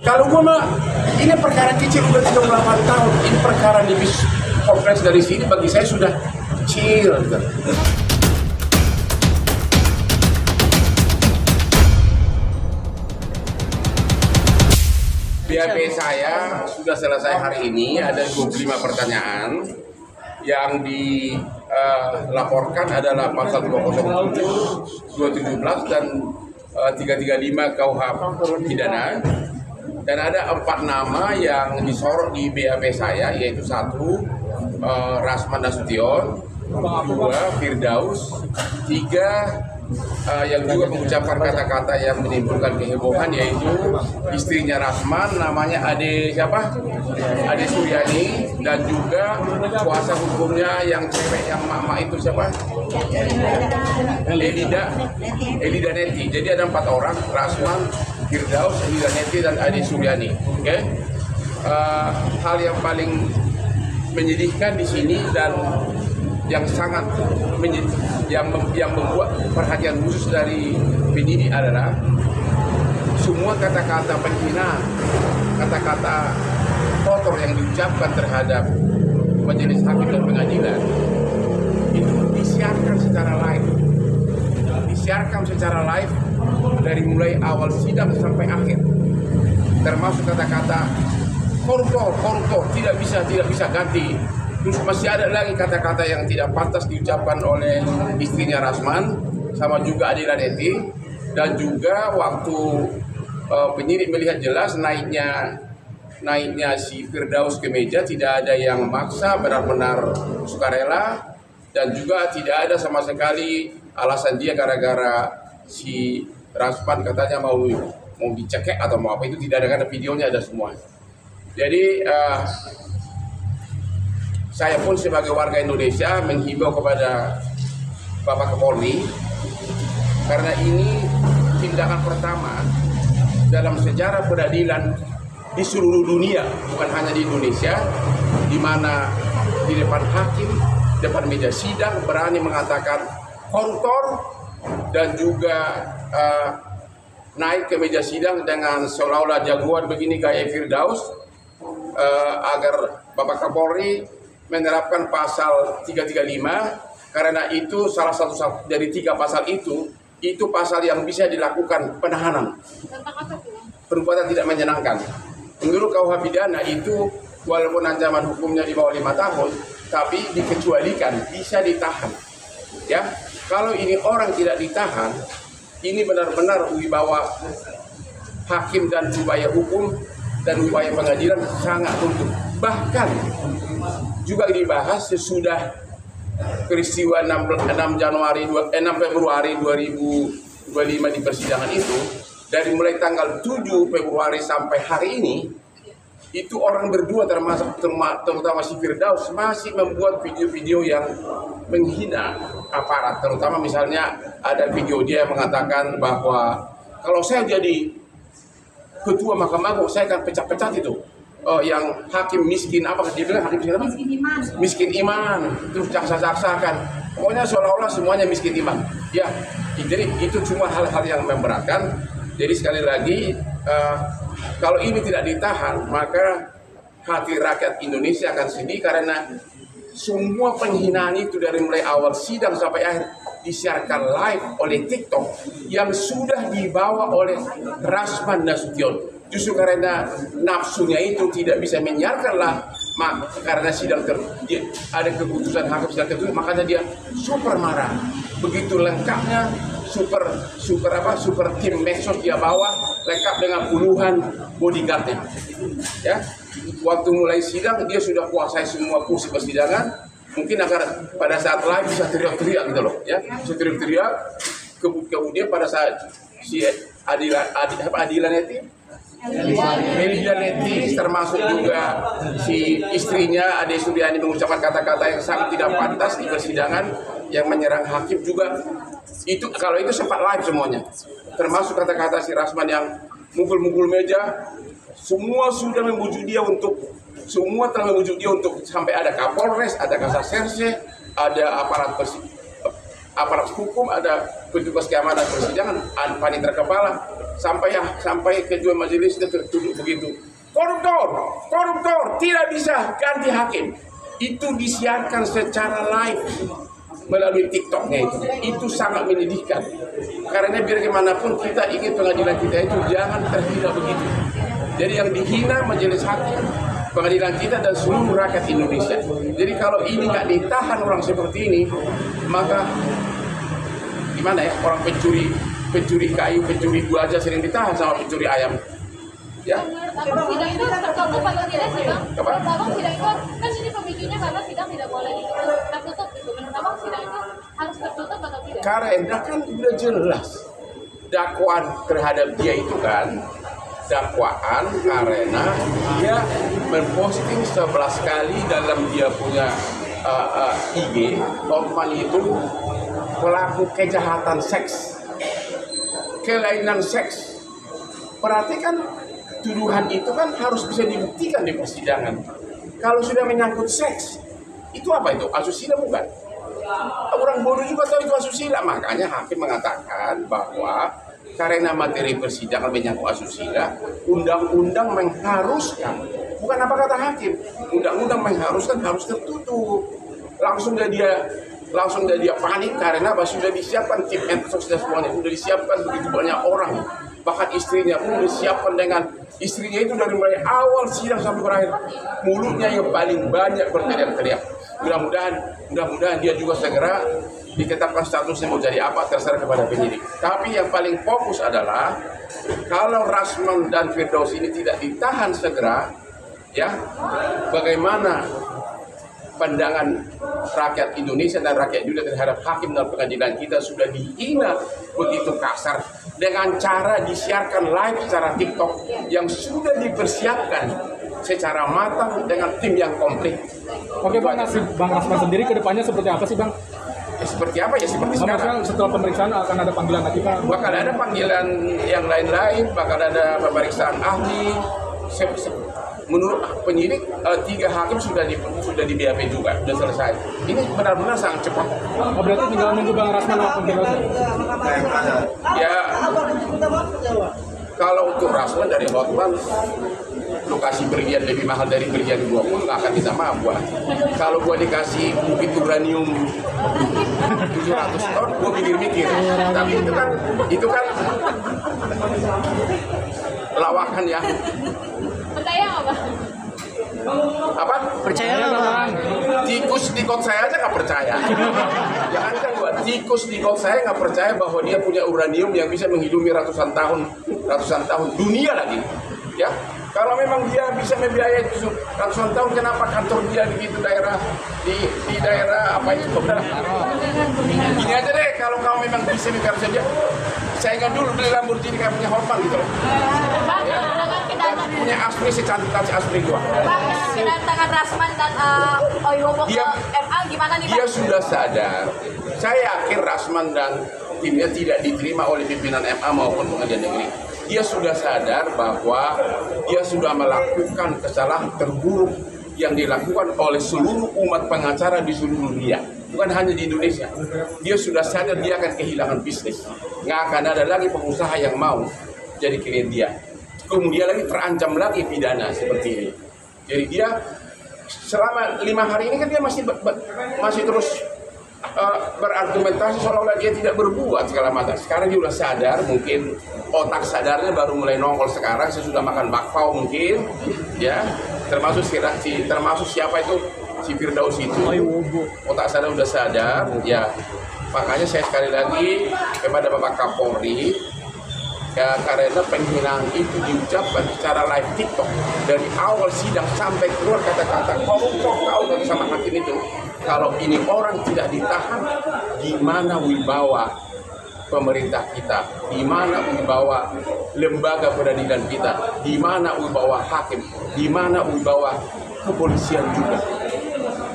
Kalau gua mah ini perkara kecil udah 38 tahun, ini perkara lebih kompleks dari sini bagi saya sudah kecil. Gitu. BAP saya sudah selesai hari ini, ada 25 pertanyaan yang dilaporkan adalah pasal 207, 217 dan 335 KUHP pidana. Dan ada 4 nama yang disorot di BAP saya, yaitu 1 Rasman Nasution, 2 Firdaus, 3 yang juga mengucapkan kata-kata yang menimbulkan kehebohan, yaitu istrinya Rasman, namanya Ade siapa? Ade Suryani, dan juga kuasa hukumnya yang cewek yang mama itu siapa? Elida Neti. Jadi ada 4 orang, Rasman, Firdaus, Elida Neti, dan Ade Suryani. Oke? Hal yang paling menyedihkan di sini dan yang sangat yang membuat perhatian khusus dari penyidik adalah semua kata-kata penghina, kata-kata kotor yang diucapkan terhadap majelis hakim dan pengadilan itu disiarkan secara live dari mulai awal sidang sampai akhir, termasuk kata-kata koruptor tidak bisa ganti. Terus masih ada lagi kata-kata yang tidak pantas diucapkan oleh istrinya Rasman, sama juga Adila Neti, dan juga waktu penyidik melihat jelas naiknya si Firdaus ke meja, tidak ada yang maksa, benar-benar sukarela, dan juga tidak ada sama sekali alasan dia gara-gara si Rasman katanya mau dicekek atau mau apa, itu tidak ada, karena videonya ada semua. Jadi saya pun sebagai warga Indonesia menghimbau kepada Bapak Kapolri, karena ini tindakan pertama dalam sejarah peradilan di seluruh dunia, bukan hanya di Indonesia, di mana di depan hakim, depan meja sidang berani mengatakan koruptor, dan juga naik ke meja sidang dengan seolah-olah jagoan begini kayak Firdaus, agar Bapak Kapolri menerapkan pasal 335, karena itu salah satu dari 3 pasal itu pasal yang bisa dilakukan penahanan. Perbuatan tidak menyenangkan. Menurut KUHP pidana itu walaupun ancaman hukumnya di bawah 5 tahun, tapi dikecualikan, bisa ditahan. Ya, kalau ini orang tidak ditahan, ini benar-benar wibawa hakim dan upaya hukum dan upaya pengadilan sangat runtuh. Bahkan juga dibahas sesudah peristiwa 6 Februari 2025 di persidangan itu, dari mulai tanggal 7 Februari sampai hari ini, itu orang berdua terutama si Firdaus masih membuat video-video yang menghina aparat, terutama misalnya ada video dia yang mengatakan bahwa kalau saya jadi ketua Mahkamah Agung saya akan pecah-pecah itu. Yang hakim miskin, apa dia bilang hakim miskin apa? Miskin iman, terus jaksa-jaksa kan, pokoknya seolah-olah semuanya miskin iman. Ya, jadi itu cuma hal-hal yang memberatkan. Jadi sekali lagi, kalau ini tidak ditahan, maka hati rakyat Indonesia akan sedih, karena semua penghinaan itu dari mulai awal sidang sampai akhir disiarkan live oleh TikTok yang sudah dibawa oleh Rasman Nasution. Justru karena nafsunya itu tidak bisa menyiarkanlah, karena sidang ada keputusan hakim sidang tertutup, makanya dia super marah. Begitu lengkapnya super tim medsos dia bawa, lengkap dengan puluhan bodyguardnya. Ya, waktu mulai sidang dia sudah kuasai semua kursi persidangan, mungkin agar pada saat live bisa teriak-teriak gitu loh, ya, bisa teriak-teriak. Kemudian pada saat si Adila Neti termasuk juga si istrinya Ade Suryani mengucapkan kata-kata yang sangat tidak pantas di persidangan yang menyerang hakim juga. Itu kalau itu sempat live semuanya, termasuk kata-kata si Rasman yang mukul-mukul meja. Semua sudah membujuk dia untuk sampai ada Kapolres, ada Kasaserse, ada aparat hukum, ada petugas keamanan persidangan, panitia kepala, sampai kedua majelis itu tertuduh begitu. Koruptor tidak bisa ganti hakim. Itu disiarkan secara live melalui TikToknya itu sangat menyedihkan. Karena biar bagaimanapun kita ingin pengadilan kita itu jangan terhina begitu. Jadi yang dihina majelis hakim, pengadilan kita dan seluruh rakyat Indonesia. Jadi kalau ini nggak ditahan orang seperti ini, maka gimana ya, orang pencuri kayu, pencuri gua aja sering ditahan sama pencuri ayam. Ya. Sidang itu tertutup atau tidak sih Bang? Menurut Abang sidang itu kan ini pemicunya karena sidang tidak boleh tertutup gitu. Menurut Abang sidang itu harus tertutup atau tidak? Karena kan sudah jelas dakwaan terhadap dia itu kan dakwaan karena dia memposting 11 kali dalam dia punya IG Otman itu pelaku kejahatan seks, kelainan seks. Perhatikan tuduhan itu kan harus bisa dibuktikan di persidangan. Kalau sudah menyangkut seks, itu apa itu? Asusila bukan? Orang bodoh juga tahu itu asusila. Makanya hakim mengatakan bahwa karena materi persidangan menyangkut asusila, undang-undang mengharuskan, bukan apa kata hakim, undang-undang mengharuskan harus tertutup. Langsung dia panik karena sudah disiapkan tim etos dan semuanya, sudah disiapkan begitu banyak orang. Bahkan istrinya pun disiapkan dengan istrinya itu dari mulai awal sidang sampai berakhir mulutnya yang paling banyak berteriak-teriak. Mudah-mudahan dia juga segera ditetapkan statusnya mau jadi apa terserah kepada penyidik. Tapi yang paling fokus adalah kalau Rasman dan Firdaus ini tidak ditahan segera, ya bagaimana pandangan rakyat Indonesia dan rakyat dunia terhadap hakim dan pengadilan kita sudah dihina begitu kasar dengan cara disiarkan live secara TikTok yang sudah dipersiapkan secara matang dengan tim yang komplit. Oke Bang, nasib Bang Rasman sendiri ke depannya seperti apa sih Bang? Ya, seperti apa ya? Seperti sekarang. Setelah pemeriksaan akan ada panggilan lagi Pak? Bakal ada panggilan yang lain-lain, bakal ada pemeriksaan ahli. Menurut penyidik 3 hakim sudah di BAP juga, sudah selesai. Ini benar-benar sangat cepat. Oh, berarti tinggal nunggu Bang Rasman pembebasan? Ya, kalau untuk Rasman dari Hotman, lokasi berlian lebih mahal dari berlian gua pun nggak akan kita mampu. Kalau gua dikasih bukit uranium 700 ton, gua mikir-mikir. Tapi itu kan lawakan ya. Percaya nggak Bang? Apa? Percaya nggak Bang? Tikus di kot saya aja nggak percaya. Jangan kan gua, tikus di kot saya nggak percaya bahwa dia punya uranium yang bisa menghidupi ratusan tahun dunia lagi. Ya, kalau memang dia bisa membiayai ratusan tahun, kenapa kantor dia di daerah di daerah apa itu? Gini aja deh, kalau kamu memang bisa membiayai saja, saya ingat dulu beli Lamborghini kayak punya Hotman gitu loh. Ya. Punya Asri secantik Asri gua. Bang, kedatangan Rasman dan Oyobo ke MA gimana nih Bang? Dia sudah sadar. Saya yakin Rasman dan timnya tidak diterima oleh pimpinan MA maupun pengadilan negeri. Dia sudah sadar bahwa dia sudah melakukan kesalahan terburuk yang dilakukan oleh seluruh umat pengacara di seluruh dunia, bukan hanya di Indonesia. Dia sudah sadar dia akan kehilangan bisnis, nggak akan ada lagi pengusaha yang mau jadi klien dia. Kemudian lagi terancam lagi pidana seperti ini. Jadi dia selama 5 hari ini kan dia masih terus berargumentasi seolah-olah dia tidak berbuat segala macam. Sekarang dia sudah sadar, mungkin otak sadarnya baru mulai nongol sekarang. Saya sudah makan bakpao mungkin, ya. Termasuk siapa itu si Firdaus itu. Otak sadar sudah sadar, ya. Makanya saya sekali lagi kepada Bapak Kapolri, ya, karena penghinaan itu diucapkan secara live TikTok dari awal sidang sampai keluar kata-kata koruptor kau sama hakim itu. Kalau ini orang tidak ditahan, gimana wibawa pemerintah kita, di mana wibawa lembaga peradilan kita, di mana wibawa hakim, di mana wibawa kepolisian juga.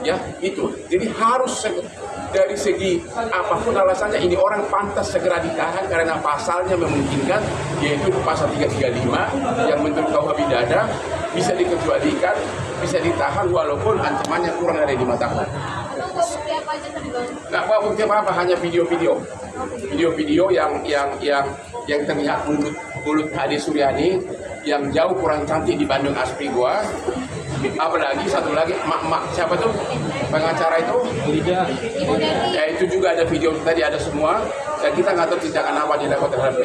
Ya, itu. Jadi harus dari segi apapun alasannya ini orang pantas segera ditahan karena pasalnya memungkinkan, yaitu pasal 335 yang menurut KUH pidana bisa dikecualikan, bisa ditahan walaupun ancamannya kurang dari 5 tahun. bukti apa aja tadi bang? Nggak bawa bukti apa-apa, hanya video-video yang terlihat mulut Hadi Suryani yang jauh kurang cantik dibanding asli gua. Apalagi satu lagi mak siapa tuh pengacara itu? Liga. Ya itu juga ada video tadi, ada semua. Dan kita nggak tahu tindakan apa dilakukan terhadap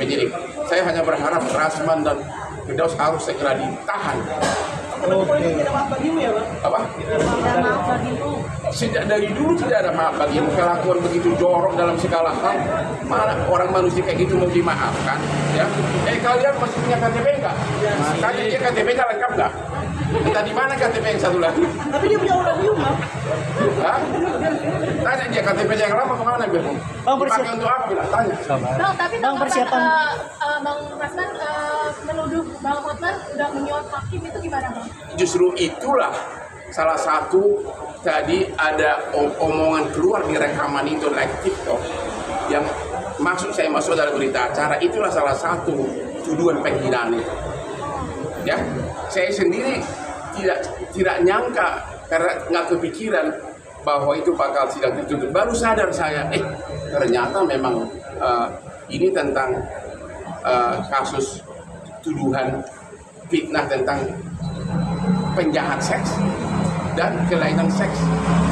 penyidik. Saya hanya berharap Rasman dan Firdaus harus segera ditahan. Apa? Sejak dari dulu tidak ada maaf bagimu. Kelakuan begitu jorok dalam segala hal. Mana orang manusia kayak gitu mau dimaafkan? Ya. Kalian masih punya KTP nggak? Kalian dia KTP-nya lengkap nggak? Entah di mana KTP yang satu lagi? Tapi dia punya orang di rumah. Hah? Tanya dia KTP yang lama kemana bilang? Dipakai untuk apa bilang? Tanya. Bang, tapi Bang, persiapan. Bang Rasman menuduh Bang Hotman udah menyuap hakim itu gimana bang? Justru itulah salah satu tadi ada omongan keluar di rekaman itu like TikTok yang saya masuk dalam berita acara, itulah salah satu tuduhan penghinaan itu. Ya, saya sendiri tidak nyangka karena nggak kepikiran bahwa itu bakal sidang tertutup. Baru sadar saya, ternyata memang ini tentang kasus tuduhan fitnah tentang penjahat seks dan kelainan seks,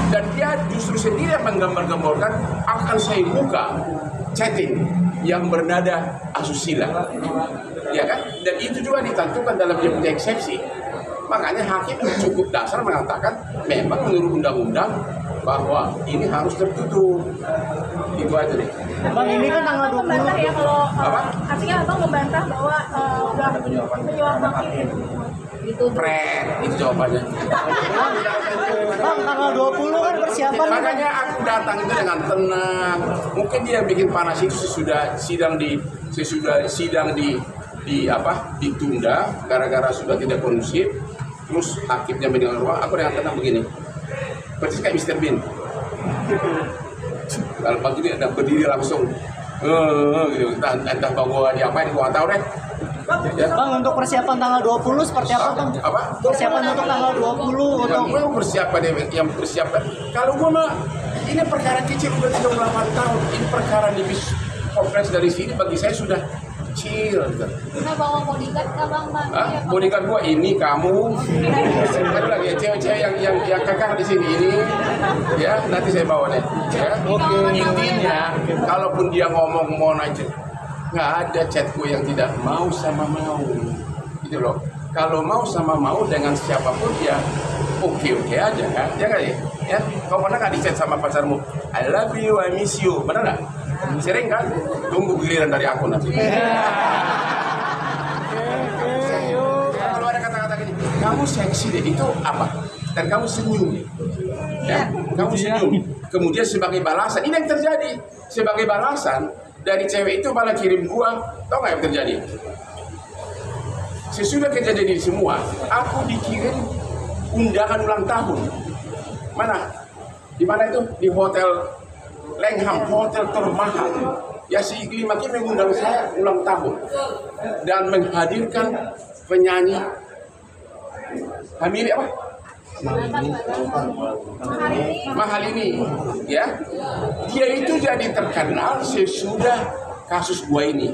dan dia justru sendiri yang menggambar-gambarkan akan saya buka chatting yang bernada asusila, ya kan? Dan itu juga ditentukan dalam dia punya eksepsi. Makanya hakim cukup dasar mengatakan memang menurut undang-undang bahwa ini harus tertutup. Itu aja deh. Bang, ini kan tanggal 20. Membantah ya kalau Apa? artinya abang membantah bahwa udah menyuap hakim gitu. Pret, itu jawabannya. Bang, tanggal 20 kan persiapan. Makanya aku datang itu dengan tenang. Mungkin dia bikin panas itu sesudah sidang ditunda gara-gara sudah tidak kondusif. Terus hakimnya mendengar ruang, aku dengan tenang begini. Persis kayak Mr. Bean. Kalau pagi dia ada berdiri langsung. Gitu. Entah bahwa diapain, gua nggak tahu deh. Ya. Bang, untuk persiapan tanggal 20 seperti apa, Bang? Apa? Persiapan untuk tanggal 20 Yang untuk gue persiapan yang persiapan. Kalau gue mah ini perkara kecil udah 38 tahun. Ini perkara lebih kompleks dari sini bagi saya sudah kecil. Gitu. Nah bawa bodyguard ke bang bang. Bodyguard gue ini kamu. Ada lagi ya, cewek-cewek yang kakak di sini ini. Ya nanti saya bawa deh. Ya. Intinya kalaupun dia ngomong mau aja. Nggak ada chatku yang tidak mau sama mau, gitu loh. Kalau mau sama mau dengan siapapun ya oke aja kan, ya nggak ya? Kau pernah nggak di chat sama pacarmu, I love you, I miss you, benar nggak? Sering kan? Tunggu giliran dari aku nanti. Kalau ada kata-kata gini, kamu seksi deh, itu apa? Dan kamu senyum, ya? Kamu senyum. Kemudian sebagai balasan, ini yang terjadi. Sebagai balasan dari cewek itu malah kirim gua, tau nggak yang terjadi? Sesudah kejadian ini semua, aku dikirim undangan ulang tahun. Mana? Di mana itu? Di hotel Langham, hotel termahal. Ya si Iklim Hakim mengundang saya ulang tahun dan menghadirkan penyanyi Hamili apa? Mahal ini, ya, dia itu jadi terkenal sesudah kasus gua ini,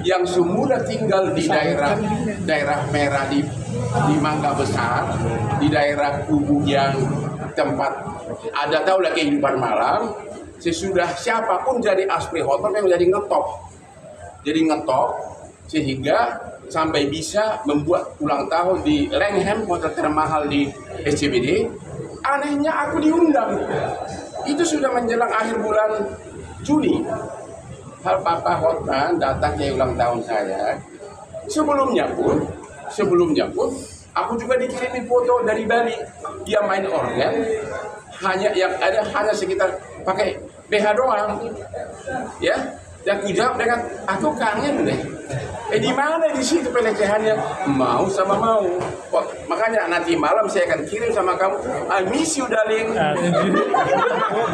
yang semula tinggal di daerah merah di Mangga Besar, di daerah Kubu yang tempat ada tahu lah kehidupan malam. Sesudah siapapun jadi aspri hotel yang jadi ngetop, sehingga sampai bisa membuat ulang tahun di Langham, hotel termahal di SCBD. Anehnya aku diundang. Itu sudah menjelang akhir bulan Juni. Hal Papa Hotman datang ke ulang tahun saya. Sebelumnya pun aku juga dikirimin foto dari Bali. Dia main organ, hanya sekitar pakai BH doang. Ya. Dan aku jawab dengan, aku kangen deh. Di mana di situ pelecehannya? Mau sama mau. Makanya nanti malam saya akan kirim sama kamu, I miss you darling.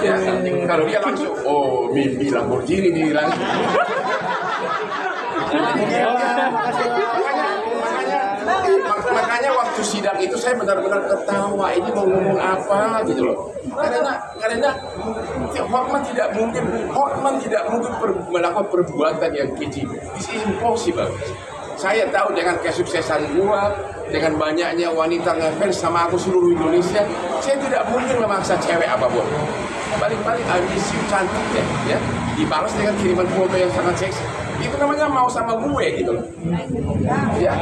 Ya, kalau dia langsung, oh mimpi Lamborghini nih langsung. Makanya waktu sidang itu saya benar-benar ketawa, ini mau ngomong apa gitu loh. Karena Hotman tidak mungkin melakukan perbuatan yang keji. This is impossible. Saya tahu dengan kesuksesan gua, dengan banyaknya wanita ngefans sama aku seluruh Indonesia, saya tidak mungkin memaksa cewek apapun. Paling-paling ambisi cantik ya, dibalas dengan kiriman foto yang sangat seksi. Itu namanya mau sama gue gitu loh. Ya.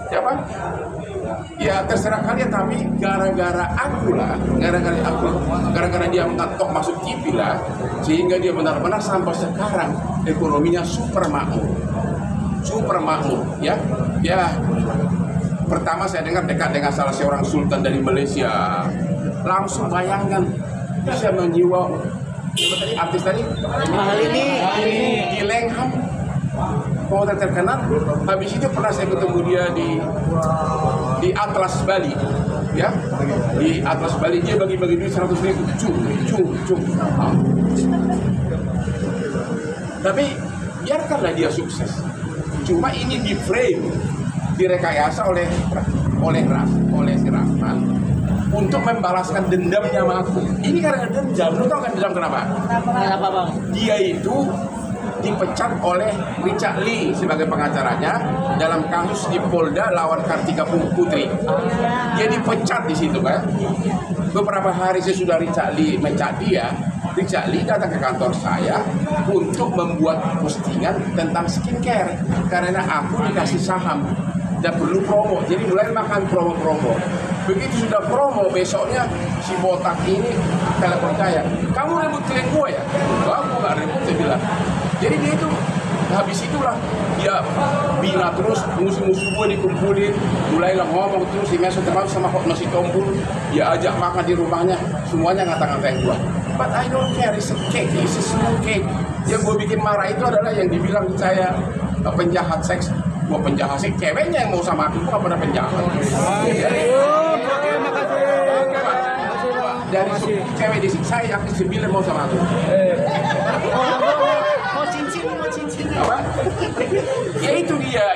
Siapa? Ya terserah kalian, tapi gara-gara dia mengetok masuk TV lah, sehingga dia benar-benar sampai sekarang ekonominya super makmur, ya. Pertama saya dengar dekat dengan salah seorang sultan dari Malaysia, langsung bayangkan bisa menjiwa artis tadi di Langham, hotel terkenal. Habis itu pernah saya ketemu dia di Atlas Bali, ya, di Atlas Bali dia bagi-bagi duit 100.000, cung. Tapi biarkanlah dia sukses. Cuma ini di frame, direkayasa oleh si Rasman untuk membalaskan dendamnya sama aku. Ini karena dendam. Lu tau kan dendam kenapa? Kenapa bang? Dia itu dipecat oleh Richard Lee sebagai pengacaranya dalam kasus di Polda lawan Kartika Putri. Dia dipecat di situ kan. Beberapa hari sesudah Richard Lee mencat dia, Richard Lee datang ke kantor saya untuk membuat postingan tentang skincare karena aku dikasih saham dan perlu promo. Jadi mulai makan promo. Begitu sudah promo, besoknya si botak ini telepon saya, kamu ribut klien gue ya? Aku gak ribut, saya bilang. Jadi dia itu, habis itulah dia bina terus, musuh-musuh gue dikumpulin, mulailah ngomong terus, di meso termasuk sama Hotman Sitompul, dia ajak makan di rumahnya, semuanya ngata-ngatain gue. But I don't care, it's a cake, it's a small cake. Yang gue bikin marah itu adalah yang dibilang saya penjahat seks. Gue penjahat seks, ceweknya yang mau sama aku, gue gak pernah penjahat. Dari cewek di sini, saya yakin 9 mau sama aku. Mau cincin. Apa? Ya itu dia,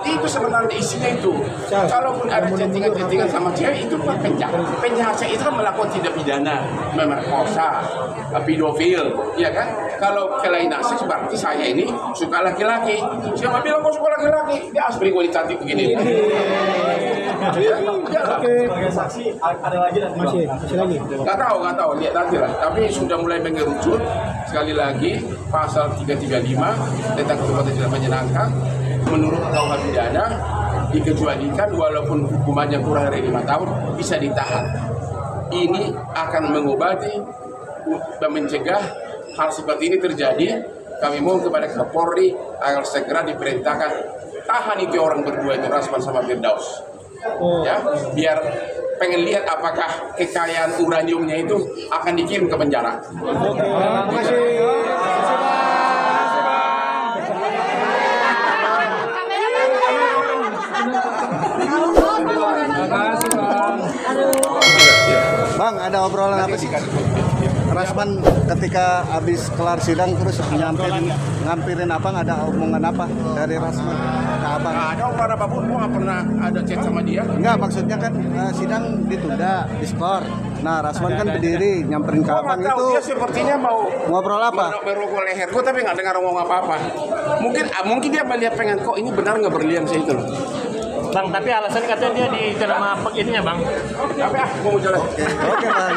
itu sebenarnya isinya itu. Kalaupun ada chattingan sama cewek, itu bukan penjahat. Penjahat itu kan melakukan tindak pidana, memerkosa, pedofil, ya kan? Kalau kelainan seks berarti saya ini suka laki-laki. Siapa bilang kau suka laki-laki? Dia asli gue cantik begini. Sebagai saksi ada lagi dan masih lagi. Gak tahu, lihat nanti lah. Tapi sudah mulai mengerucut. Sekali lagi, pasal 335 tentang perbuatan tidak menyenangkan, menurut KUH pidana dikecualikan walaupun hukumannya kurang dari 5 tahun bisa ditahan. Ini akan mengobati dan mencegah hal seperti ini terjadi. Kami mohon kepada Kapolri agar segera diperintahkan tahan itu orang berdua itu, Rasman sama Firdaus. Ya, biar pengen lihat apakah kekayaan uraniumnya itu akan dikirim ke penjara. Terima kasih. Bang, ada obrolan apa sih? Rasman ketika habis kelar sidang terus ngampirin abang, ada omongan apa dari Rasman ke abang? Nggak ada omongan apapun, gua nggak pernah ada chat sama dia. Enggak, maksudnya kan sidang ditunda, diskor. Nah, Rasman kan berdiri nyamperin ke abang itu. Dia sepertinya mau ngobrol apa? Merokok leher gua, tapi nggak dengar ngomong apa-apa. Mungkin dia melihat pengen kok ini benar nggak berlian sih itu loh. Bang, tapi alasan katanya dia di dalam apa ininya bang? Tapi gua mau jalan. Oke, Bang.